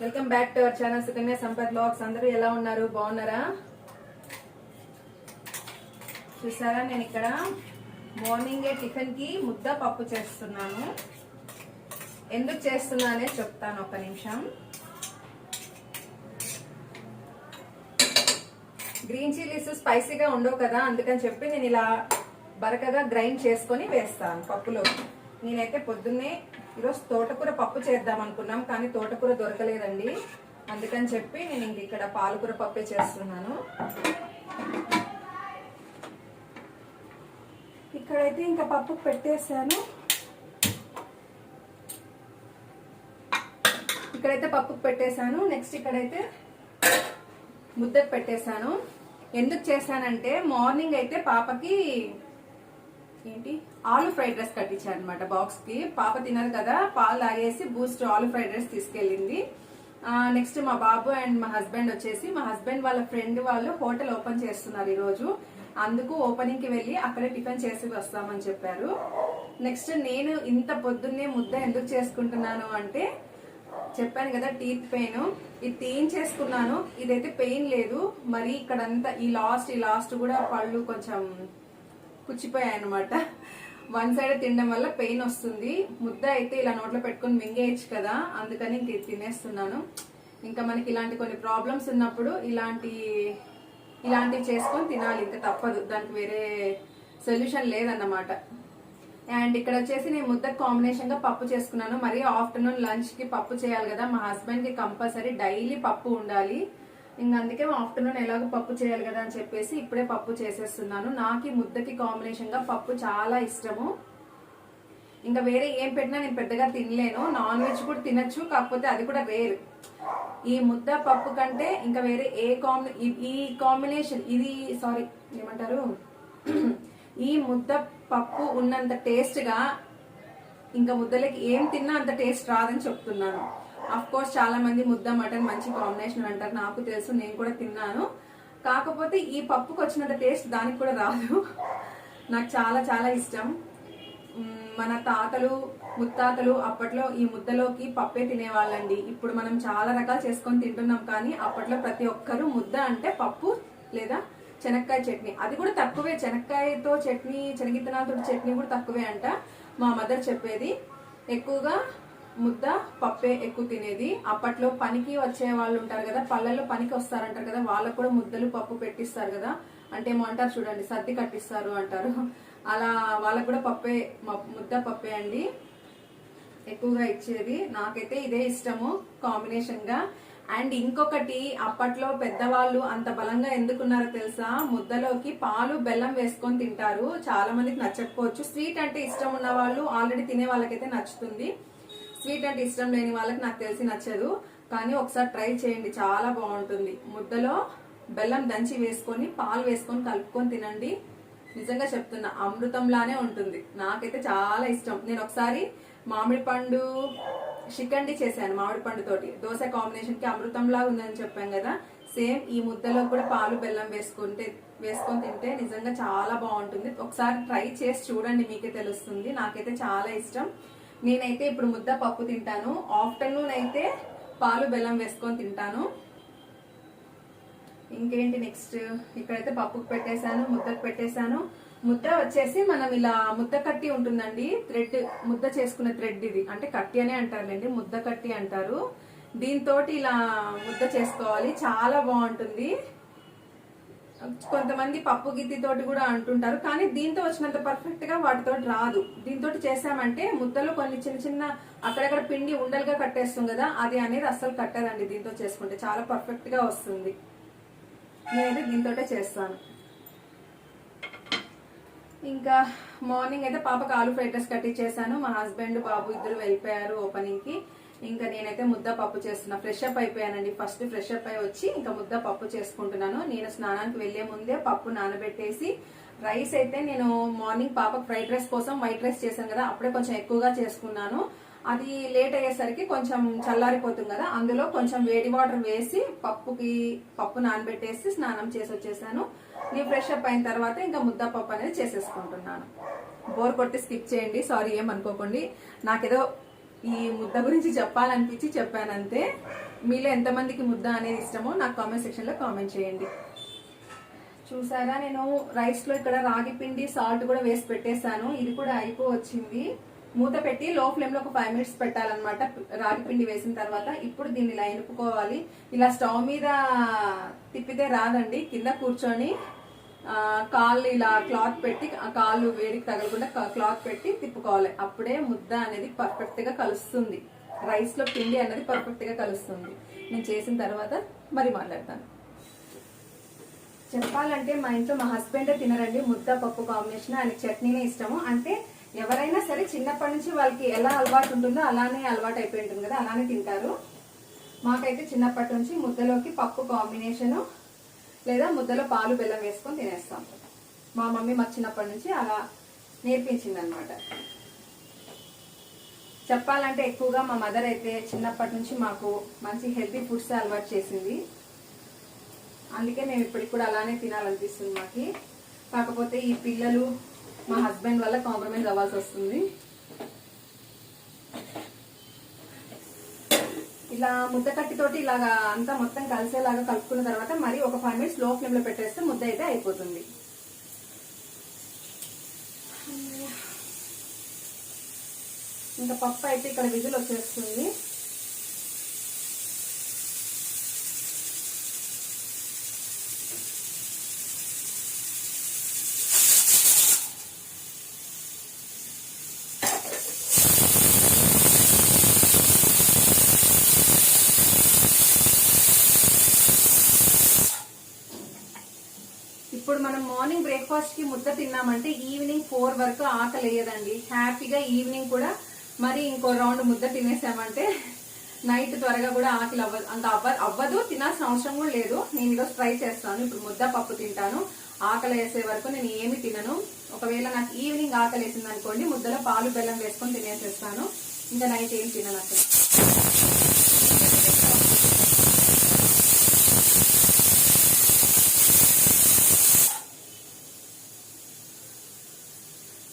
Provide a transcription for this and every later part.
Welcome back to our channel Sukanya Sampath blogs. అందరూ ఎలా ఉన్నారు? బాగున్నారా? చూసారా, నేను ఇక్కడ మార్నింగే టిఫిన్ కి ముద్ద పప్పు చేస్తున్నాను. ఎందుకు చేస్తున్నానే చెప్తాను, ఒక నిమిషం. గ్రీన్ చిల్లీస్ స్పైసీగా ఉండవు కదా, అందుకని చెప్పి నేను ఇలా బరకగా గ్రైండ్ చేసుకొని వేస్తాను పప్పులో. నేనైతే పొద్దున్నే ఈరోజు తోటకూర పప్పు చేద్దాం అనుకున్నాం, కానీ తోటకూర దొరకలేదండి. అందుకని చెప్పి నేను ఇంక ఇక్కడ పాలకూర పప్పే చేస్తున్నాను. ఇక్కడైతే ఇంకా పప్పు పెట్టేశాను. నెక్స్ట్ ఇక్కడైతే ముద్దకు పెట్టేశాను. ఎందుకు చేశానంటే మార్నింగ్ అయితే పాపకి ఆలు ఫ్రైడ్ రైస్ కట్టించాను అనమాట బాక్స్ కి. పాప తినదు కదా, పాలు తాగేసి బూస్ట్ ఆలు ఫ్రైడ్ రైస్ తీసుకెళ్ళింది. నెక్స్ట్ మా బాబు అండ్ మా హస్బెండ్ వచ్చేసి, మా హస్బెండ్ వాళ్ళ ఫ్రెండ్ వాళ్ళు హోటల్ ఓపెన్ చేస్తున్నారు ఈ రోజు. అందుకు ఓపెనింగ్ కి వెళ్లి అక్కడే టిఫిన్ చేసి వస్తామని చెప్పారు. నెక్స్ట్ నేను ఇంత పొద్దున్నే ముద్ద ఎందుకు చేసుకుంటున్నాను అంటే, చెప్పాను కదా టీత్ పెయిన్, ఇది తీయించేసుకున్నాను. ఇదైతే పెయిన్ లేదు, మరి ఇక్కడంతా ఈ లాస్ట్ కూడా పళ్ళు కొంచెం కుచ్చిపోయాయి అనమాట. వన్ సైడ్ తినడం వల్ల పెయిన్ వస్తుంది. ముద్ద అయితే ఇలా నోట్లో పెట్టుకుని మింగేయచ్చు కదా, అందుకని ఇంక తినేస్తున్నాను. ఇంకా మనకి ఇలాంటి కొన్ని ప్రాబ్లమ్స్ ఉన్నప్పుడు ఇలాంటివి చేసుకొని తినాలి, ఇంకా తప్పదు, దానికి వేరే సొల్యూషన్ లేదన్నమాట. అండ్ ఇక్కడ వచ్చేసి నేను ముద్దకు కాంబినేషన్ గా పప్పు చేసుకున్నాను. మరి ఆఫ్టర్నూన్ లంచ్ కి పప్పు చేయాలి కదా, మా హస్బెండ్ కి కంపల్సరీ డైలీ పప్పు ఉండాలి. ఇంకా అందుకే ఆఫ్టర్నూన్ ఎలాగో పప్పు చేయాలి కదా అని చెప్పేసి ఇప్పుడే పప్పు చేసేస్తున్నాను. నాకు ముద్దకి కాంబినేషన్ గా పప్పు చాలా ఇష్టము. ఇంకా వేరే ఏం పెట్టినా నేను పెద్దగా తినలేను. నాన్ వెజ్ కూడా తినచ్చు, కాకపోతే అది కూడా రేర్. ఈ ముద్ద పప్పు కంటే ఇంకా వేరే ఈ కాంబినేషన్ ఈ ముద్ద పప్పు ఉన్నంత టేస్ట్ గా ఇంకా ముద్దలకి ఏం తిన్నా అంత టేస్ట్ రాదని చెప్తున్నాను. అఫ్ కోర్స్ చాలా మంది ముద్ద మటన్ మంచి కాంబినేషన్ అంటారు, నాకు తెలుసు, నేను కూడా తిన్నాను. కాకపోతే ఈ పప్పుకి వచ్చినంత టేస్ట్ దానికి కూడా రాదు. నాకు చాలా చాలా ఇష్టం. మన తాతలు ముత్తాతలు అప్పట్లో ఈ ముద్దలోకి పప్పే తినేవాళ్ళండి. ఇప్పుడు మనం చాలా రకాలు చేసుకొని తింటున్నాం, కానీ అప్పట్లో ప్రతి ఒక్కరు ముద్ద అంటే పప్పు లేదా శనక్కాయ చట్నీ. అది కూడా తక్కువే, శనక్కాయతో చట్నీ, శనగిత్తనాలతో చట్నీ కూడా తక్కువే అంట మా మదర్ చెప్పేది. ఎక్కువగా ముద్ద పప్పే ఎక్కువ తినేది. అప్పట్లో పనికి వచ్చే వాళ్ళు ఉంటారు కదా, పల్లెల్లో పనికి వస్తారంటారు కదా, వాళ్ళకు కూడా ముద్దలు పప్పు పెట్టిస్తారు కదా, అంటే ఏమంటారు చూడండి, సర్ది కట్టిస్తారు అంటారు. అలా వాళ్ళకు కూడా ముద్ద పప్పే అండి ఎక్కువగా ఇచ్చేది. నాకైతే ఇదే ఇష్టము కాంబినేషన్ గా. అండ్ ఇంకొకటి, అప్పట్లో పెద్దవాళ్ళు అంత బలంగా ఎందుకున్నారో తెలుసా, ముద్దలోకి పాలు బెల్లం వేసుకొని తింటారు. చాలా మందికి నచ్చకపోవచ్చు. స్వీట్ అంటే ఇష్టం ఉన్న వాళ్ళు, ఆల్రెడీ తినే వాళ్ళకైతే నచ్చుతుంది. స్వీట్ అంటే ఇష్టం లేని వాళ్ళకి నాకు తెలిసి నచ్చదు, కానీ ఒకసారి ట్రై చేయండి, చాలా బాగుంటుంది. ముద్దలో బెల్లం దంచి వేసుకొని పాలు వేసుకొని కలుపుకొని తినండి. నిజంగా చెప్తున్నా, అమృతంలానే ఉంటుంది. నాకైతే చాలా ఇష్టం. నేను ఒకసారి మామిడి పండు షికండి చేశాను, మామిడి పండు తోటి దోశ కాంబినేషన్ కి అమృతంలా ఉందని చెప్పాను కదా, సేమ్ ఈ ముద్దలో కూడా పాలు బెల్లం వేసుకొని తింటే నిజంగా చాలా బాగుంటుంది. ఒకసారి ట్రై చేసి చూడండి, మీకే తెలుస్తుంది. నాకైతే చాలా ఇష్టం. నేనైతే ఇప్పుడు ముద్ద పప్పు తింటాను, ఆఫ్టర్నూన్ అయితే పాలు బెల్లం వేసుకొని తింటాను. ఇంకేంటి నెక్స్ట్, ఇక్కడైతే పప్పుకు పెట్టేశాను, ముద్దకు పెట్టేశాను. ముద్ద వచ్చేసి మనం ఇలా ముద్ద కట్టి ఉంటుందండి, థ్రెడ్, ముద్ద చేసుకునే థ్రెడ్ ఇది, అంటే కట్టి అనే అంటారులేండి, ముద్ద కట్టి అంటారు. దీంతో ఇలా ముద్ద చేసుకోవాలి, చాలా బాగుంటుంది. కొంతమంది పప్పు గిత్తి తోటి కూడా అంటుంటారు, కానీ దీంతో వచ్చినంత పర్ఫెక్ట్ గా వాటితో రాదు. దీంతో చేసామంటే ముద్దలో కొన్ని చిన్న చిన్న అక్కడక్కడ పిండి ఉండలుగా కట్టేస్తాం కదా, అది అనేది అస్సలు కట్టదండి. దీంతో చేసుకుంటే చాలా పర్ఫెక్ట్ గా వస్తుంది. నేనైతే దీంతో చేస్తాను. ఇంకా మార్నింగ్ అయితే పాపకు ఆలు ఫ్రైడ్ రైస్ కట్టించేసాను. మా హస్బెండ్ బాబు ఇద్దరు వెళ్ళిపోయారు ఓపెనింగ్ కి. ఇంకా నేనైతే ముద్ద పప్పు చేస్తున్నా. ఫ్రెష్ అప్ అయిపోయానండి. ఫస్ట్ ఫ్రెష్ అప్ అయి వచ్చి ఇంకా ముద్ద పప్పు చేసుకుంటున్నాను. నేను స్నానానికి వెళ్లే ముందే పప్పు నానబెట్టేసి, రైస్ అయితే నేను మార్నింగ్ పాపకు ఫ్రైడ్ రైస్ కోసం వైట్ రైస్ చేశాను కదా, అప్పుడే కొంచెం ఎక్కువగా చేసుకున్నాను. అది లేట్ అయ్యేసరికి కొంచెం చల్లారిపోతుంది కదా, అందులో కొంచెం వేడి వాటర్ వేసి పప్పు నానబెట్టేసి స్నానం చేసి వచ్చేసాను. నేను ఫ్రెష్ అప్ అయిన తర్వాత ఇంకా ముద్ద పప్పు అనేది చేసేసుకుంటున్నాను. బోర్ కొట్టి స్కిప్ చేయండి, సారీ ఏమనుకోకండి. నాకేదో ఈ ముద్ద గురించి చెప్పాలనిపించి చెప్పానంతే. మీలో ఎంతమందికి ముద్ద అనేది ఇష్టమో నాకు కామెంట్ సెక్షన్ లో కామెంట్ చేయండి. చూసారా, నేను రైస్ లో ఇక్కడ రాగి పిండి సాల్ట్ కూడా వేసి పెట్టేశాను. ఇది కూడా అయిపోవచ్చింది. మూత పెట్టి లో ఫ్లేమ్ లో ఒక 5 minutes పెట్టాలన్నమాట రాగి పిండి వేసిన తర్వాత. ఇప్పుడు దీన్ని ఇలా ఎనుపుకోవాలి. ఇలా స్టవ్ మీద తిప్పితే రాదండి, కింద కూర్చొని కాళ్ళు ఇలా క్లాత్ పెట్టి, కాళ్ళు వేడికి తగలకుండా క్లాత్ పెట్టి తిప్పుకోవాలి. అప్పుడే ముద్ద అనేది పర్ఫెక్ట్ గా కలుస్తుంది, రైస్ లో పిండి అనేది పర్ఫెక్ట్ గా కలుస్తుంది. నేను చేసిన తర్వాత మరి మాట్లాడతాను. చెప్పాలంటే మా ఇంట్లో మా హస్బెండే తినరండి ముద్ద పప్పు కాంబినేషన్. ఆయనకి చట్నీనే ఇష్టము. అంటే ఎవరైనా సరే చిన్నప్పటి నుంచి వాళ్ళకి ఎలా అలవాటు ఉంటుందో అలానే అలవాటు అయిపోయి ఉంటుంది కదా, అలానే తింటారు. మాకైతే చిన్నప్పటి నుంచి ముద్దలోకి పప్పు కాంబినేషను లేదా ముద్దలో పాలు బెల్లం వేసుకొని తినేస్తాం. మా మమ్మీ మాకు చిన్నప్పటి నుంచి అలా నేర్పించింది అనమాట. చెప్పాలంటే ఎక్కువగా మా మదర్ అయితే చిన్నప్పటి నుంచి మాకు మంచి హెల్తీ ఫుడ్స్ అలవాటు చేసింది. అందుకే మేము ఇప్పటికి కూడా అలానే తినాలనిపిస్తుంది మాకి. కాకపోతే ఈ పిల్లలు మా హస్బెండ్ వల్ల కాంప్రమైజ్ అవ్వాల్సి వస్తుంది. ఇలా ముద్దకట్టితోటి ఇలాగా అంతా మొత్తం కలిసేలాగా కలుపుకున్న తర్వాత మరి ఒక 5 minutes లో ఫ్లేమ్ లో పెట్టేస్తే ముద్ద అయితే అయిపోతుంది. ఇంకా పప్పు అయితే ఇక్కడ విజిల్ వచ్చేస్తుంది. ఇప్పుడు మనం మార్నింగ్ బ్రేక్ఫాస్ట్ కి ముద్ద తిన్నామంటే ఈవినింగ్ 4 వరకు ఆకలి వేయదండి. హ్యాపీగా ఈవినింగ్ కూడా మరి ఇంకో రౌండ్ ముద్ద తినేసామంటే నైట్ త్వరగా కూడా ఆకలి అవ్వదు, తినాల్సిన అవసరం కూడా లేదు. నేను ఈరోజు ట్రై చేస్తాను. ఇప్పుడు ముద్ద పప్పు తింటాను. ఆకలి వేసే వరకు నేను ఏమి తినను. ఒకవేళ నాకు ఈవినింగ్ ఆకలి వేసింది అనుకోండి, ముద్దలో పాలు బెల్లం వేసుకొని తినేసేస్తాను. ఇంకా నైట్ ఏం తినను అసలు.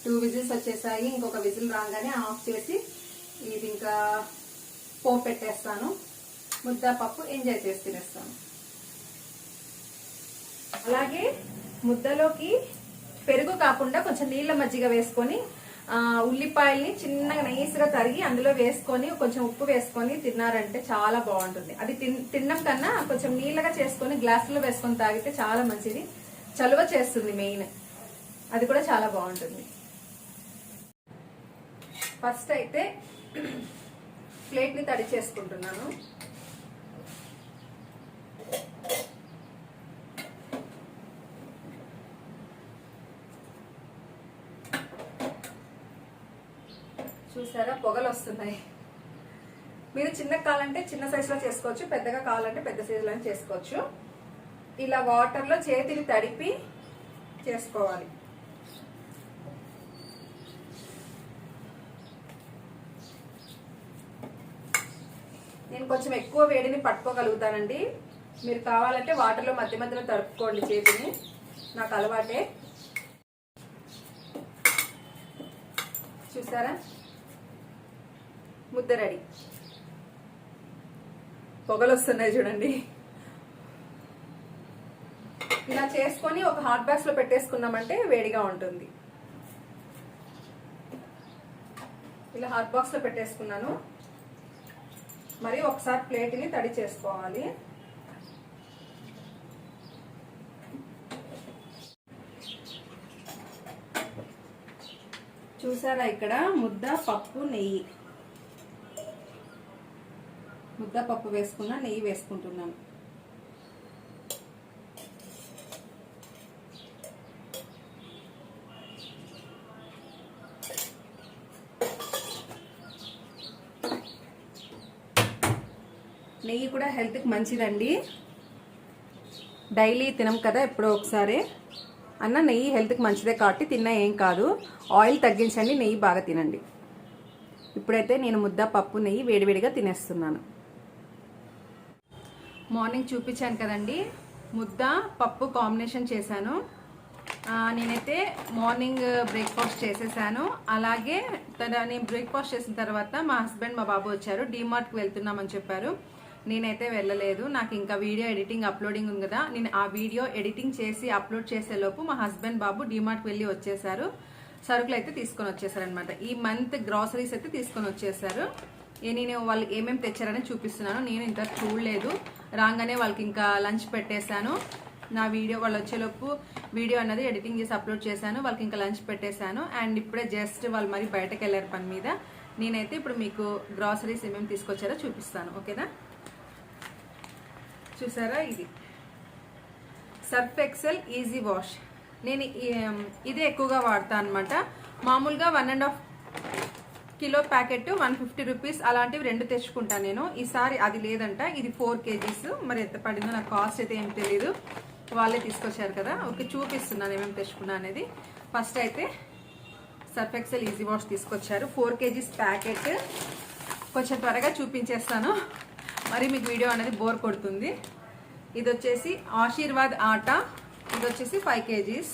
టూ విజిల్స్ వచ్చేసాయి. ఇంకొక విజిల్ రాగానే ఆఫ్ చేసి ఇది ఇంకా పోపు పెట్టేస్తాను. ముద్ద పప్పు ఎంజాయ్ చేసి తినేస్తాను. అలాగే ముద్దలోకి పెరుగు కాకుండా కొంచెం నీళ్ళ మజ్జిగ వేసుకొని ఉల్లిపాయల్ని చిన్నగా నైస్గా తరిగి అందులో వేసుకొని కొంచెం ఉప్పు వేసుకొని తిన్నారంటే చాలా బాగుంటుంది. అది తినడం కన్నా కొంచెం నీళ్ళగా చేసుకొని గ్లాసులో వేసుకొని తాగితే చాలా మంచిది. చలువ చేస్తుంది మెయిన్, అది కూడా చాలా బాగుంటుంది. ఫస్ట్ అయితే ప్లేట్ ని తడి చేసుకుంటున్నాను. చూసారా, పొగలు వస్తున్నాయి. మీరు చిన్న కావాలంటే చిన్న సైజులో చేసుకోవచ్చు, పెద్దగా కావాలంటే పెద్ద సైజులో చేసుకోవచ్చు. ఇలా వాటర్లో చేతిని తడిపి చేసుకోవాలి. నేను కొంచెం ఎక్కువ వేడిని పట్టుకోగలుగుతానండి. మీరు కావాలంటే వాటర్లో మధ్య మధ్యలో తడుపుకోండి చేతిని, నాకు అలవాటే. చూసారా, ముద్ద రెడీ. పొగలు వస్తున్నాయి చూడండి. ఇలా చేసుకొని ఒక హాట్ బాక్స్ లో పెట్టేసుకున్నామంటే వేడిగా ఉంటుంది. ఇలా హాట్ బాక్స్ లో పెట్టేసుకున్నాను. మరి ఒకసారి ప్లేట్ని తడి చేసుకోవాలి. చూసారా, ఇక్కడ ముద్ద పప్పు నెయ్యి, ముద్ద పప్పు వేసుకున్నా, నెయ్యి వేసుకుంటున్నాను. నెయ్యి కూడా హెల్త్కి మంచిదండి. డైలీ తినం కదా, ఎప్పుడో ఒకసారి అన్న నెయ్యి హెల్త్కి మంచిదే కాబట్టి తిన్నా ఏం కాదు. ఆయిల్ తగ్గించండి, నెయ్యి బాగా తినండి. ఇప్పుడైతే నేను ముద్ద పప్పు నెయ్యి వేడివేడిగా తినేస్తున్నాను. మార్నింగ్ చూపించాను కదండి, ముద్ద పప్పు కాంబినేషన్ చేశాను. నేనైతే మార్నింగ్ బ్రేక్ఫాస్ట్ చేసేసాను. అలాగే నేను బ్రేక్ఫాస్ట్ చేసిన తర్వాత మా హస్బెండ్ మా బాబు వచ్చారు. డీమార్ట్కి వెళ్తున్నామని చెప్పారు. నేనైతే వెళ్ళలేదు. నాకు ఇంకా వీడియో ఎడిటింగ్ అప్లోడింగ్ ఉంది కదా, నేను ఆ వీడియో ఎడిటింగ్ చేసి అప్లోడ్ చేసేలోపు మా హస్బెండ్ బాబు డీమార్ట్కి వెళ్ళి వచ్చేసారు. సరుకులు అయితే తీసుకొని వచ్చేసారనమాట. ఈ మంత్ గ్రాసరీస్ అయితే తీసుకొని వచ్చేసారు. నేను వాళ్ళకి ఏమేమి తెచ్చారని చూపిస్తున్నాను. నేను ఇంత చూడలేదు. రాగానే వాళ్ళకి ఇంకా లంచ్ పెట్టేశాను. నా వీడియో వాళ్ళు వచ్చేలోపు వీడియో అన్నది ఎడిటింగ్ చేసి అప్లోడ్ చేశాను. వాళ్ళకి ఇంకా లంచ్ పెట్టేశాను. అండ్ ఇప్పుడే జస్ట్ వాళ్ళు మరి బయటకు వెళ్ళారు పని మీద. నేనైతే ఇప్పుడు మీకు గ్రాసరీస్ ఏమేమి తీసుకొచ్చారో చూపిస్తాను. ఓకేనా? చూసారా, ఇది సర్ఫ్ ఎక్సెల్ ఈజీ వాష్. నేను ఇదే ఎక్కువగా వాడతాను అనమాట. మామూలుగా 1.5 కిలో ప్యాకెట్ 150 రూపీస్ అలాంటివి 2 తెచ్చుకుంటాను నేను. ఈసారి అది లేదంట, ఇది 4 kgs. మరి ఎంత పడిందో నాకు కాస్ట్ అయితే ఏం తెలియదు. వాళ్ళే తీసుకొచ్చారు కదా, ఓకే చూపిస్తున్నాను ఏమేమి తెచ్చుకున్నా అనేది. ఫస్ట్ అయితే సర్ఫ్ ఎక్సెల్ ఈజీ వాష్ తీసుకొచ్చారు 4 kgs ప్యాకెట్. కొంచెం త్వరగా చూపించేస్తాను, మరి మీకు వీడియో అనేది బోర్ కొడుతుంది. ఇది వచ్చేసి ఆశీర్వాద్ ఆటా, ఇది వచ్చేసి 5 kgs.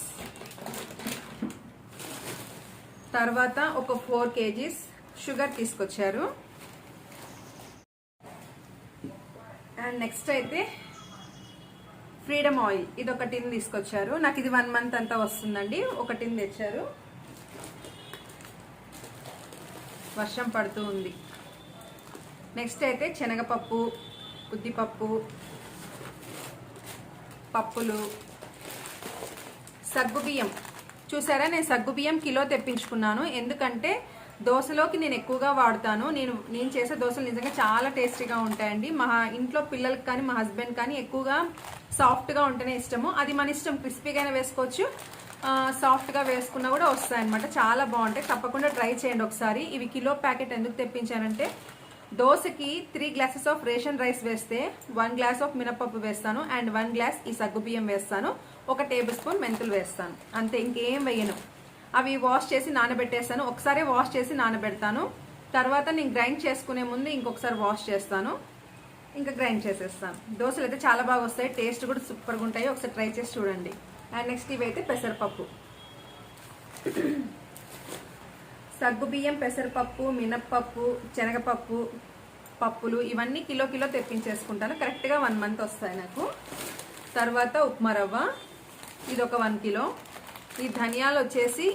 తర్వాత ఒక 4 kgs షుగర్ తీసుకొచ్చారు. అండ్ నెక్స్ట్ అయితే ఫ్రీడమ్ ఆయిల్, ఇది ఒక టిన్ తీసుకొచ్చారు. నాకు ఇది 1 month అంతా వస్తుందండి. ఒక టిన్ తెచ్చారు. వర్షం పడుతూ ఉంది. నెక్స్ట్ అయితే శనగపప్పు, ఉద్దిపప్పు, పప్పులు, సగ్గుబియ్యం. చూసారా, నేను సగ్గుబియ్యం కిలో తెప్పించుకున్నాను. ఎందుకంటే దోశలోకి నేను ఎక్కువగా వాడతాను. నేను చేసే దోశలు నిజంగా చాలా టేస్టీగా ఉంటాయండి. మా ఇంట్లో పిల్లలకి కానీ మా హస్బెండ్ కానీ ఎక్కువగా సాఫ్ట్గా ఉంటేనే ఇష్టము. అది మన ఇష్టం, క్రిస్పీగానే వేసుకోవచ్చు, సాఫ్ట్గా వేసుకున్నా కూడా వస్తాయన్నమాట. చాలా బాగుంటాయి. తప్పకుండా ట్రై చేయండి ఒకసారి. ఇవి కిలో ప్యాకెట్ ఎందుకు తెప్పించానంటే, దోశకి 3 glasses ఆఫ్ రేషన్ రైస్ వేస్తే 1 glass ఆఫ్ మినపప్పు వేస్తాను అండ్ 1 glass ఈ సగ్గుబియ్యం వేస్తాను, 1 tablespoon మెంతులు వేస్తాను, అంతే, ఇంకేం వేయను. అవి వాష్ చేసి నానబెట్టేస్తాను. ఒకసారి వాష్ చేసి నానబెడతాను. తర్వాత నేను గ్రైండ్ చేసుకునే ముందు ఇంకొకసారి వాష్ చేస్తాను, ఇంకా గ్రైండ్ చేసేస్తాను. దోశలు అయితే చాలా బాగా వస్తాయి, టేస్ట్ కూడా సూపర్గా ఉంటాయి. ఒకసారి ట్రై చేసి చూడండి. అండ్ నెక్స్ట్ ఇవైతే పెసరపప్పు, సగ్గుబియ్యం, పెసరపప్పు, మినప్పప్పు, శనగపప్పు, పప్పులు ఇవన్నీ కిలో తెప్పించేసుకుంటాను. కరెక్ట్గా 1 month వస్తాయి నాకు. తర్వాత ఉప్మా రవ్వ, ఇది ఒక 1 kilo. ఈ ధనియాలు వచ్చేసి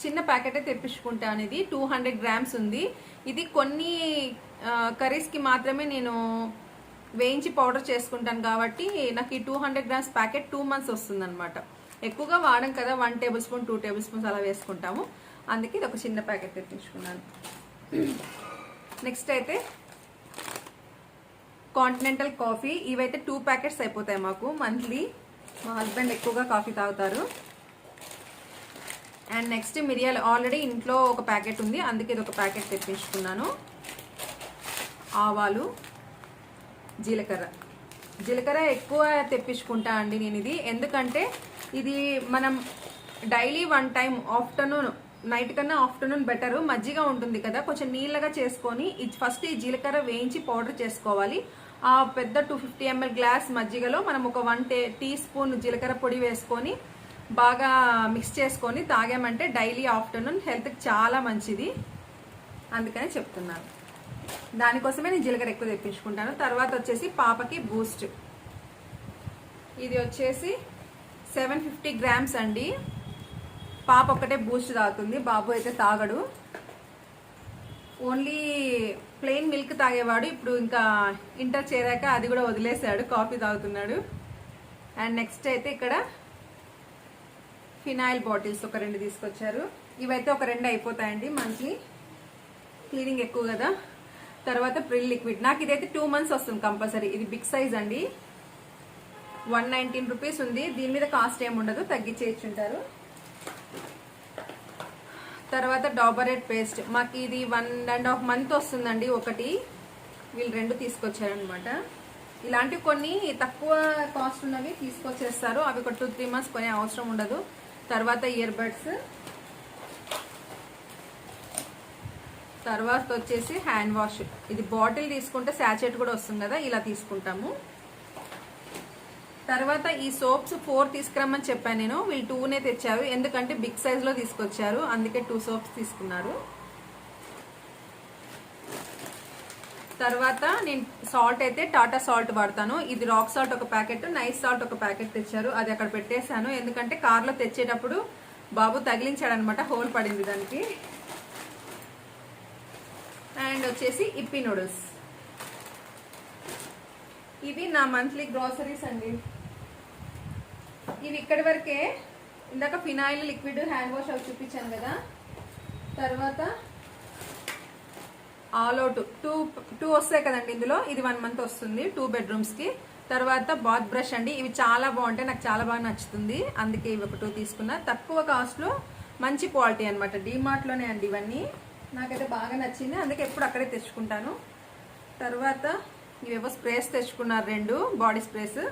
చిన్న ప్యాకెటే తెప్పించుకుంటాను. ఇది 200 grams ఉంది. ఇది కొన్ని కర్రీస్కి మాత్రమే నేను వేయించి పౌడర్ చేసుకుంటాను కాబట్టి నాకు ఈ 200 grams ప్యాకెట్ 2 months వస్తుంది అనమాట. ఎక్కువగా వాడం కదా, 1 tablespoon 2 tablespoons అలా వేసుకుంటాము. అందుకే ఇది ఒక చిన్న ప్యాకెట్ తెప్పించుకున్నాను. నెక్స్ట్ అయితే కాంటినెంటల్ కాఫీ, ఇవైతే 2 packets అయిపోతాయి మాకు మంత్లీ. మా హస్బెండ్ ఎక్కువగా కాఫీ తాగుతారు. అండ్ నెక్స్ట్ మిరియాలు, ఆల్రెడీ ఇంట్లో ఒక ప్యాకెట్ ఉంది, అందుకే ఇది ఒక ప్యాకెట్ తెప్పించుకున్నాను. ఆవాలు, జీలకర్ర ఎక్కువ తెప్పించుకుంటా అండి నేను ఇది. ఎందుకంటే ఇది మనం డైలీ 1 time ఆఫ్టర్నూన్, నైట్ కన్నా ఆఫ్టర్నూన్ బెటర్. మజ్జిగ ఉంటుంది కదా, కొంచెం నీళ్ళగా చేసుకొని ఫస్ట్ ఈ జీలకర్ర వేయించి పౌడర్ చేసుకోవాలి. ఆ పెద్ద 250 ml గ్లాస్ మజ్జిగలో మనం ఒక 1 teaspoon జీలకర్ర పొడి వేసుకొని బాగా మిక్స్ చేసుకొని తాగామంటే డైలీ ఆఫ్టర్నూన్ హెల్త్కి చాలా మంచిది. అందుకని చెప్తున్నాను. దానికోసమే నేను జీలకర్ర ఎక్కువ తెప్పించుకుంటాను. తర్వాత వచ్చేసి పాపకి బూస్ట్, ఇది వచ్చేసి 750 grams అండి. పాప ఒక్కటే బూస్ట్ తాగుతుంది, బాబు అయితే తాగడు. ఓన్లీ ప్లెయిన్ మిల్క్ తాగేవాడు. ఇప్పుడు ఇంకా ఇంటర్ చేరాక అది కూడా వదిలేసాడు, కాఫీ తాగుతున్నాడు. అండ్ నెక్స్ట్ అయితే ఇక్కడ ఫినాయిల్ బాటిల్స్ ఒక 2 తీసుకొచ్చారు. ఇవైతే ఒక 2 అయిపోతాయండి మంత్లీ, క్లీనింగ్ ఎక్కువ కదా. తర్వాత ప్రిల్ లిక్విడ్, నాకు ఇదైతే 2 months వస్తుంది కంపల్సరీ. ఇది బిగ్ సైజ్ అండి, 119 rupees ఉంది. దీని మీద కాస్ట్ ఏమి ఉండదు, తగ్గించేయించుంటారు. తర్వాత డాబర్ రెడ్ పేస్ట్, మాకు ఇది 1.5 month వస్తుందండి ఒకటి. వీళ్ళు 2 తీసుకొచ్చారనమాట. ఇలాంటివి కొన్ని తక్కువ కాస్ట్ ఉన్నవి తీసుకొచ్చేస్తారు, అవి ఒక 2-3 months కొనే అవసరం ఉండదు. తర్వాత ఇయర్ బడ్స్, తర్వాత వచ్చేసి హ్యాండ్ వాష్. ఇది బాటిల్ తీసుకుంటే శాచెట్ కూడా వస్తుంది కదా, ఇలా తీసుకుంటాము. తర్వాత ఈ సోప్స్ 4 తీసుకురమ్మని చెప్పాను నేను, వీళ్ళు 2నే తెచ్చారు, ఎందుకంటే బిగ్ సైజ్ లో తీసుకొచ్చారు, అందుకే 2 సోప్స్ తీసుకున్నారు. తర్వాత నేను సాల్ట్ అయితే టాటా సాల్ట్ వాడతాను. ఇది రాక్ సాల్ట్ ఒక ప్యాకెట్, నైస్ సాల్ట్ ఒక ప్యాకెట్ తెచ్చారు, అది అక్కడ పెట్టేశాను, ఎందుకంటే కార్లో తెచ్చేటప్పుడు బాబు తగిలించాడు అనమాట, హోల్ పడింది దానికి. అండ్ వచ్చేసి ఇప్పి నూడిల్స్. ఇవి నా మంత్లీ గ్రోసరీస్ అండి. ఇవి ఇక్కడి వరకే. ఇందాక ఫినాయిల్, లిక్విడ్, హ్యాండ్ వాష్ అవి చూపించాను కదా. తర్వాత ఆల్ అవుట్ 2 వస్తాయి కదండి ఇందులో, ఇది 1 మంత్ వస్తుంది 2 bedrooms కి. తర్వాత బాత్ బ్రష్ అండి, ఇవి చాలా బాగుంటాయి, నాకు చాలా బాగా నచ్చుతుంది, అందుకే ఇవి ఒక 2 తీసుకున్నా. తక్కువ కాస్ట్ లో మంచి క్వాలిటీ అనమాట, డిమార్ట్ లోనే అండి ఇవన్నీ. నాకైతే బాగా నచ్చింది, అందుకే ఎప్పుడు అక్కడే తెచ్చుకుంటాను. తర్వాత ఇవేవో స్ప్రేస్ తెచ్చుకున్నారు 2 బాడీ స్ప్రేస్.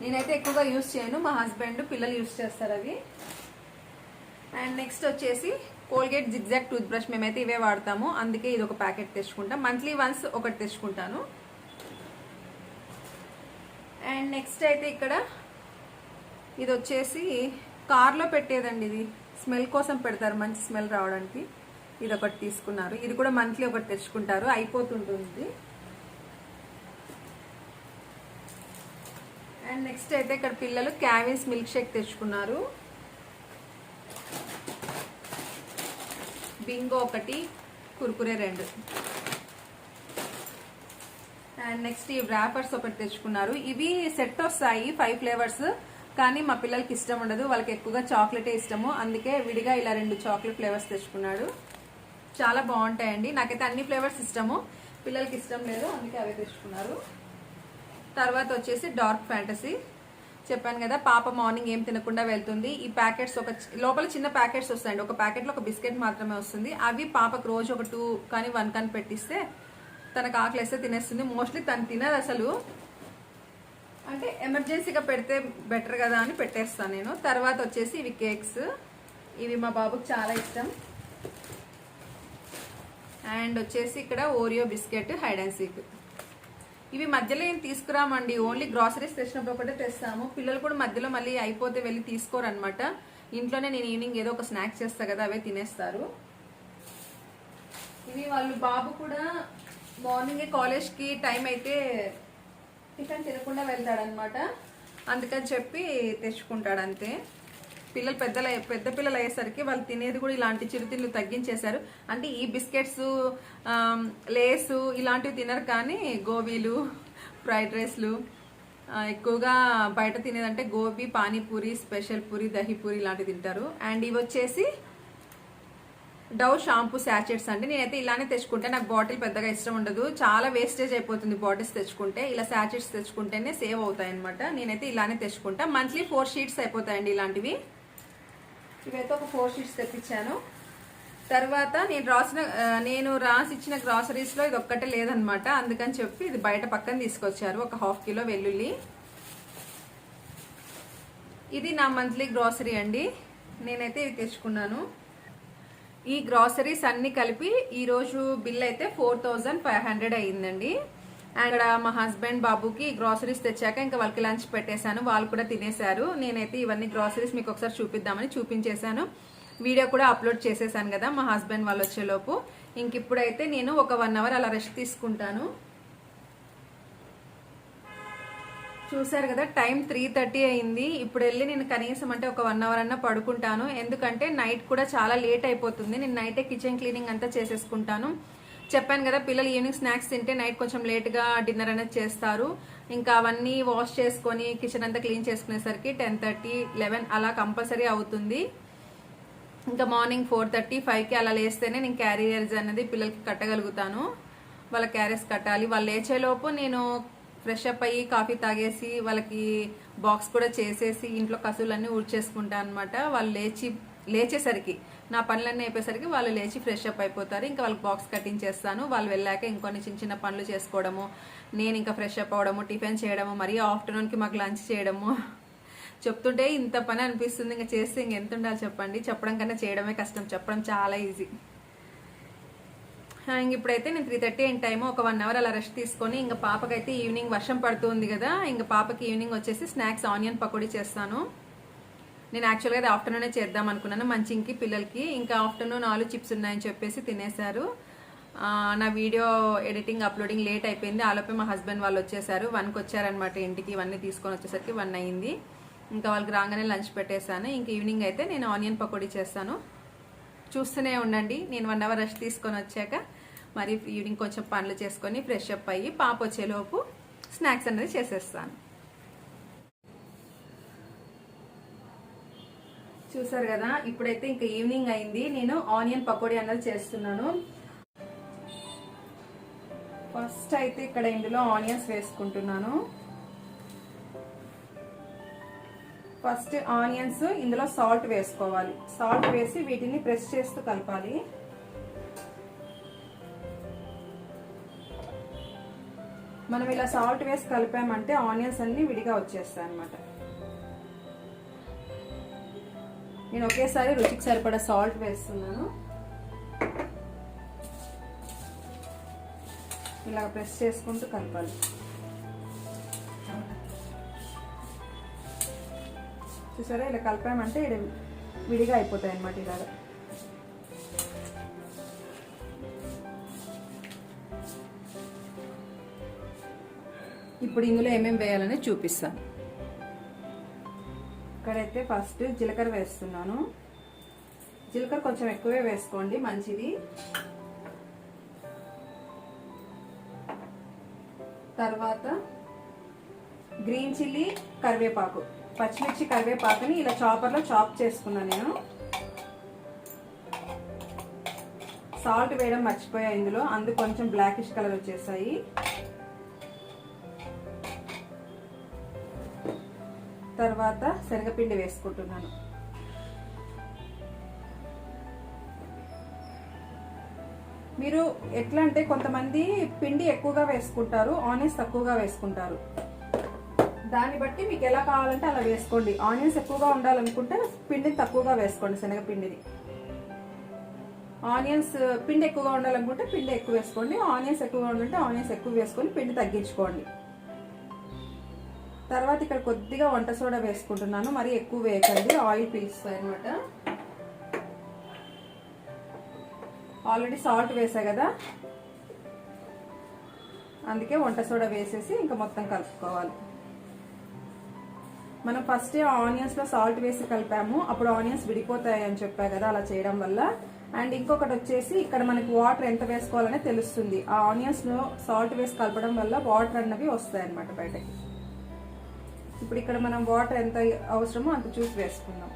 నేనైతే ఎక్కువగా యూజ్ చేయను, మా హస్బెండ్, పిల్లలు యూజ్ చేస్తారు అవి. అండ్ నెక్స్ట్ వచ్చేసి కోల్గేట్ జిగ్జాగ్ టూత్ బ్రష్, మేమైతే ఇవే వాడతాము, అందుకే ఇది ఒక ప్యాకెట్ తెచ్చుకుంటాం, మంత్లీ వన్స్ ఒకటి తెచ్చుకుంటాను. అండ్ నెక్స్ట్ అయితే ఇక్కడ ఇది వచ్చేసి కార్లో పెట్టేదండి, ఇది స్మెల్ కోసం పెడతారు, మంచి స్మెల్ రావడానికి. ఇది ఒకటి తీసుకున్నారు, ఇది కూడా మంత్లీ ఒకటి తెచ్చుకుంటారు, అయిపోతుంటుంది. అండ్ నెక్స్ట్ అయితే ఇక్కడ పిల్లలు క్యావిన్స్ మిల్క్ షేక్ తెచ్చుకున్నారు, బింగో ఒకటి, కుర్కురే 2. అండ్ నెక్స్ట్ ఈ వ్రాపర్స్ ఒకటి తెచ్చుకున్నారు. ఇవి సెట్ వస్తాయి 5 ఫ్లేవర్స్, కానీ మా పిల్లలకి ఇష్టం ఉండదు, వాళ్ళకి ఎక్కువగా చాక్లెటే ఇష్టము, అందుకే విడిగా ఇలా 2 చాక్లెట్ ఫ్లేవర్స్ తెచ్చుకున్నాడు. చాలా బాగుంటాయండి, నాకైతే అన్ని ఫ్లేవర్స్ ఇష్టము, పిల్లలకి ఇష్టం లేదు, అందుకే అవే తెచ్చుకున్నారు. తర్వాత వచ్చేసి డార్క్ ఫ్యాంటసీ, చెప్పాను కదా పాప మార్నింగ్ ఏం తినకుండా వెళ్తుంది. ఈ ప్యాకెట్స్ ఒక లోపల చిన్న ప్యాకెట్స్ వస్తాయండి, ఒక ప్యాకెట్లో ఒక బిస్కెట్ మాత్రమే వస్తుంది. అవి పాపకు రోజు ఒక 2 కానీ 1 కానీ పెట్టిస్తే తనకు ఆకలి వేస్తే తినేస్తుంది. మోస్ట్లీ తను తినదు అసలు, అంటే ఎమర్జెన్సీగా పెడితే బెటర్ కదా అని పెట్టేస్తాను నేను. తర్వాత వచ్చేసి ఇవి కేక్స్, ఇవి మా బాబుకి చాలా ఇష్టం. అండ్ వచ్చేసి ఇక్కడ Oreo biscuit, hide and seek. ఇవి మధ్యలో ఏం తీసుకురామండి, ఓన్లీ గ్రాసరీస్ తెచ్చినప్పుడు ఒకటే తెస్తాము. పిల్లలు కూడా మధ్యలో మళ్ళీ అయిపోతే వెళ్ళి తీసుకోరు అనమాట. ఇంట్లోనే నేను ఈవినింగ్ ఏదో ఒక స్నాక్స్ చేస్తా కదా, అవే తినేస్తారు. ఇవి వాళ్ళు బాబు కూడా మార్నింగ్ కాలేజ్కి టైం అయితే టిఫిన్ తినకుండా వెళ్తాడనమాట, అందుకని చెప్పి తెచ్చుకుంటాడు అంతే. పిల్లలు పెద్ద పిల్లలు అయ్యేసరికి వాళ్ళు తినేది కూడా ఇలాంటి చిరుతిళ్ళు తగ్గించేశారు. అంటే ఈ బిస్కెట్స్, లేసు ఇలాంటివి తినరు, కానీ గోబీలు, ఫ్రైడ్ రైస్లు ఎక్కువగా బయట తినేదంటే గోబీ, పానీపూరి, స్పెషల్ పూరి, దహి పూరి ఇలాంటివి తింటారు. అండ్ ఇవి వచ్చేసి డవ్ షాంపూ శాచెట్స్ అండి. నేనైతే ఇలానే తెచ్చుకుంటే, నాకు బాటిల్ పెద్దగా ఇష్టం ఉండదు, చాలా వేస్టేజ్ అయిపోతుంది బాటిల్స్ తెచ్చుకుంటే. ఇలా శాచెట్స్ తెచ్చుకుంటేనే సేవ్ అవుతాయి అనమాట. నేనైతే ఇలానే తెచ్చుకుంటా. మంత్లీ 4 sheets అయిపోతాయండి ఇలాంటివి. ఇవైతే ఒక 4 sheets తెప్పించాను. తర్వాత నేను రాసి ఇచ్చిన గ్రాసరీస్ లో ఇది ఒక్కటే లేదనమాట, అందుకని చెప్పి ఇది బయట పక్కన తీసుకొచ్చారు, ఒక 1/2 kilo వెల్లుల్లి. ఇది నా మంత్లీ గ్రాసరీ అండి, నేనైతే ఇది తెచ్చుకున్నాను. ఈ గ్రాసరీస్ అన్ని కలిపి ఈ రోజు బిల్ అయితే 4500 అయ్యిందండి. అక్కడ మా హస్బెండ్ బాబుకి గ్రాసరీస్ తెచ్చాక ఇంకా వాళ్ళకి లంచ్ పెట్టేశాను, వాళ్ళు కూడా తినేశారు. నేనైతే ఇవన్నీ గ్రాసరీస్ మీకు ఒకసారి చూపిద్దామని చూపించేశాను, వీడియో కూడా అప్లోడ్ చేసేసాను కదా మా హస్బెండ్ వాళ్ళు వచ్చేలోపు. ఇంక ఇప్పుడైతే నేను ఒక 1 hour అలా రెస్ట్ తీసుకుంటాను. చూసారు కదా టైం 3:30 అయింది. ఇప్పుడు వెళ్ళి నేను కనీసం అంటే ఒక 1 hour అన్నా పడుకుంటాను, ఎందుకంటే నైట్ కూడా చాలా లేట్ అయిపోతుంది. నేను నైటే కిచెన్ క్లీనింగ్ అంతా చేసేసుకుంటాను. చెప్పాను కదా పిల్లలు ఈవినింగ్ స్నాక్స్ తింటే నైట్ కొంచెం లేట్గా డిన్నర్ అనేది చేస్తారు. ఇంకా అవన్నీ వాష్ చేసుకొని కిచెన్ అంతా క్లీన్ చేసుకునేసరికి 10:30, 11 అలా కంపల్సరీ అవుతుంది. ఇంకా మార్నింగ్ 4:30, 5కి అలా లేస్తేనే నేను క్యారియర్స్ అనేది పిల్లలకి కట్టగలుగుతాను. వాళ్ళ క్యారియర్స్ కట్టాలి. వాళ్ళు లేచేలోపు నేను ఫ్రెష్ అప్ అయ్యి కాఫీ తాగేసి వాళ్ళకి బాక్స్ కూడా చేసేసి ఇంట్లో కసువులన్నీ ఊడ్చేసుకుంటాను అనమాట. వాళ్ళు లేచేసరికి నా పనులన్నీ అయిపోయేసరికి వాళ్ళు లేచి ఫ్రెష్ అప్ అయిపోతారు. ఇంకా వాళ్ళకి బాక్స్ కటింగ్ చేస్తాను. వాళ్ళు వెళ్ళాక ఇంకొన్ని చిన్న చిన్న పనులు చేసుకోవడము, నేను ఇంకా ఫ్రెష్ అప్ అవడము, టిఫిన్ చేయడము, మరీ ఆఫ్టర్నూన్కి మాకు లంచ్ చేయడము. చెప్తుంటే ఇంత పని అనిపిస్తుంది, ఇంకా చేస్తే ఇంకెంత ఉండాలి చెప్పండి. చెప్పడం కన్నా చేయడమే కష్టం, చెప్పడం చాలా ఈజీ. ఇంక ఇప్పుడైతే నేను 3:30 అయిన టైము, ఒక 1 అవర్ అలా రెస్ట్ తీసుకొని ఇంకా పాపకైతే ఈవినింగ్ వర్షం పడుతుంది కదా, ఇంకా పాపకి ఈవినింగ్ వచ్చేసి స్నాక్స్ ఆనియన్ పకోడీ చేస్తాను. నేను యాక్చువల్గా అది ఆఫ్టర్నూనే చేద్దాం అనుకున్నాను మంచింగ్కి పిల్లలకి. ఇంకా ఆఫ్టర్నూన్ ఆలు చిప్స్ ఉన్నాయని చెప్పేసి తినేశారు. నా వీడియో ఎడిటింగ్ అప్లోడింగ్ లేట్ అయిపోయింది. ఆలోపే మా హస్బెండ్ వాళ్ళు వచ్చేసారు. 1కి వచ్చారనమాట ఇంటికి. ఇవన్నీ తీసుకొని వచ్చేసరికి 1 అయింది. ఇంకా వాళ్ళకి రాగానే లంచ్ పెట్టేశాను. ఇంక ఈవినింగ్ అయితే నేను ఆనియన్ పకోడీ చేస్తాను. చూస్తూనే ఉండండి. నేను 1 అవర్ రెస్ట్ తీసుకొని వచ్చాక మరి ఈవినింగ్ కొంచెం పనులు చేసుకొని ఫ్రెష్ అప్ అయ్యి పాప వచ్చేలోపు స్నాక్స్ అనేది చేసేస్తాను. చూసారు కదా, ఇప్పుడైతే ఇంకా ఈవినింగ్ అయింది. నేను ఆనియన్ పకోడీ అన్నది చేస్తున్నాను. ఫస్ట్ అయితే ఇక్కడ ఇందులో ఆనియన్స్ వేసుకుంటున్నాను. ఫస్ట్ ఆనియన్స్ ఇందులో సాల్ట్ వేసుకోవాలి. సాల్ట్ వేసి వీటిని ప్రెస్ చేస్తూ కలపాలి. మనం ఇలా సాల్ట్ వేసి కలిపామంటే ఆనియన్స్ అన్ని విడిగా వచ్చేస్తాయి అన్నమాట. నేను ఒకేసారి రుచికి సరిపడా సాల్ట్ వేస్తున్నాను. ఇలా ప్రెస్ చేసుకుంటూ కలపాలి. చూసారా, ఇలా కలిపామంటే విడిగా అయిపోతాయి అన్నమాట. ఇలాగా ఇప్పుడు ఇందులో ఏమేమి వేయాలని చూపిస్తాను. ఇక్కడైతే ఫస్ట్ జీలకర్ర వేస్తున్నాను. జీలకర్ర కొంచెం ఎక్కువే వేసుకోండి, మంచిది. తర్వాత గ్రీన్ చిల్లీ, కరివేపాకు, పచ్చిమిర్చి, కరివేపాకుని ఇలా చాపర్లో చాప్ చేసుకున్నాను నేను. సాల్ట్ వేయడం మర్చిపోయా ఇందులో, అందుకు కొంచెం బ్లాకిష్ కలర్ వచ్చేసాయి. తర్వాత శనగపిండి వేసుకుంటున్నాను. మీరు ఎట్లా అంటే కొంతమంది పిండి ఎక్కువగా వేసుకుంటారు, ఆనియన్స్ తక్కువగా వేసుకుంటారు. దాన్ని బట్టి మీకు ఎలా కావాలంటే అలా వేసుకోండి. ఆనియన్స్ ఎక్కువగా ఉండాలనుకుంటే పిండిని తక్కువగా వేసుకోండి, శనగపిండిని. ఆనియన్స్ పిండి ఎక్కువగా ఉండాలనుకుంటే పిండి ఎక్కువ వేసుకోండి. ఆనియన్స్ ఎక్కువగా ఉండాలంటే ఆనియన్స్ ఎక్కువ వేసుకొని పిండి తగ్గించుకోండి. తర్వాత ఇక్కడ కొద్దిగా వంట సోడా వేసుకుంటున్నాను. మరి ఎక్కువ వేయకండి, ఆయిల్ పీల్చుతాయి అనమాట. ఆల్రెడీ సాల్ట్ వేసా కదా, అందుకే వంట సోడా వేసేసి ఇంకా మొత్తం కలుపుకోవాలి. మనం ఫస్ట్ ఆనియన్స్ లో సాల్ట్ వేసి కలిపాము, అప్పుడు ఆనియన్స్ విడిపోతాయి అని చెప్పా కదా అలా చేయడం వల్ల. అండ్ ఇంకొకటి వచ్చేసి ఇక్కడ మనకి వాటర్ ఎంత వేసుకోవాలనే తెలుస్తుంది. ఆ ఆనియన్స్ లో సాల్ట్ వేసి కలపడం వల్ల వాటర్ అన్నవి వస్తాయి అన్నమాట బయటకి. ఇప్పుడు ఇక్కడ మనం వాటర్ ఎంత అవసరమో అంత చూసి వేసుకుందాం.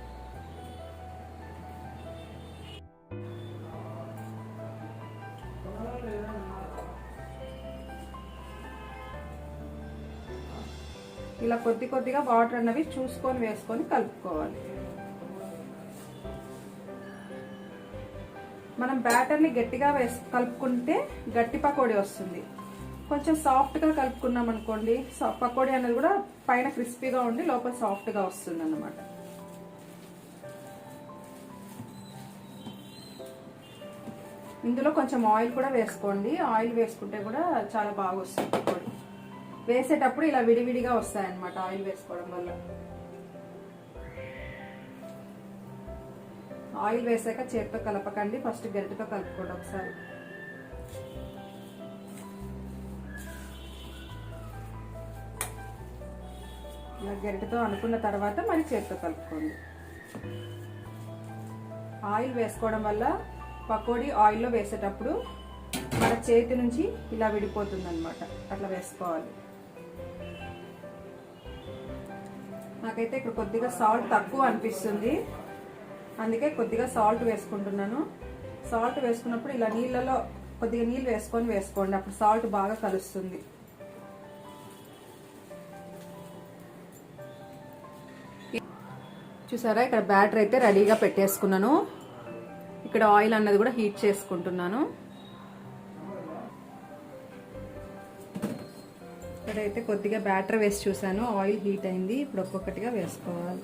ఇలా కొద్ది కొద్దిగా వాటర్ అన్నవి చూసుకొని వేసుకొని కలుపుకోవాలి. మనం బ్యాటర్ని గట్టిగా కలుపుకుంటే గట్టి పకోడీ వస్తుంది. కొంచెం సాఫ్ట్గా కలుపుకున్నాం అనుకోండి, పకోడీ అనేది కూడా పైన క్రిస్పీగా ఉండి లోపల సాఫ్ట్గా వస్తుంది అన్నమాట. ఇందులో కొంచెం ఆయిల్ కూడా వేసుకోండి. ఆయిల్ వేసుకుంటే కూడా చాలా బాగా వస్తుంది పకోడీ. వేసేటప్పుడు ఇలా విడివిడిగా వస్తాయన్నమాట ఆయిల్ వేసుకోవడం వల్ల. ఆయిల్ వేసాక చేతితో కలపకండి, ఫస్ట్ గరిటెతో కలుపుకోండి ఒకసారి. ఇలా గరిటెతో అనుకున్న తర్వాత మరి చేతితో కలుపుకోండి. ఆయిల్ వేసుకోవడం వల్ల పకోడీ ఆయిల్లో వేసేటప్పుడు మన చేతి నుంచి ఇలా విడిపోతుంది అనమాట. అట్లా వేసుకోవాలి. నాకైతే ఇక్కడ కొద్దిగా సాల్ట్ తక్కువ అనిపిస్తుంది, అందుకే కొద్దిగా సాల్ట్ వేసుకుంటున్నాను. సాల్ట్ వేసుకున్నప్పుడు ఇలా నీళ్ళలో కొద్దిగా నీళ్ళు వేసుకోండి, అప్పుడు సాల్ట్ బాగా కలుస్తుంది. చూసారా, ఇక్కడ బ్యాటర్ అయితే రెడీగా పెట్టేసుకున్నాను. ఇక్కడ ఆయిల్ అన్నది కూడా హీట్ చేసుకుంటున్నాను. ఇక్కడైతే కొద్దిగా బ్యాటర్ వేసి చూసాను, ఆయిల్ హీట్ అయింది. ఇప్పుడు ఒక్కొక్కటిగా వేసుకోవాలి.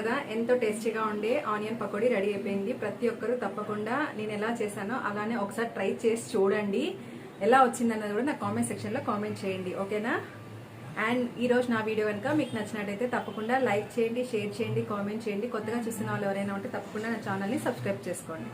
కదా, ఎంతో టేస్టీగా ఉండే ఆనియన్ పకోడీ రెడీ అయిపోయింది. ప్రతి ఒక్కరూ తప్పకుండా నేను ఎలా చేశానో అలానే ఒకసారి ట్రై చేసి చూడండి. ఎలా వచ్చిందన్నది కూడా నా కామెంట్ సెక్షన్లో కామెంట్ చేయండి, ఓకేనా? అండ్ ఈ రోజు నా వీడియో కనుక మీకు నచ్చినట్టయితే తప్పకుండా లైక్ చేయండి, షేర్ చేయండి, కామెంట్ చేయండి. కొత్తగా చూసిన వాళ్ళు ఎవరైనా ఉంటే తప్పకుండా నా ఛానల్ని సబ్స్క్రైబ్ చేసుకోండి.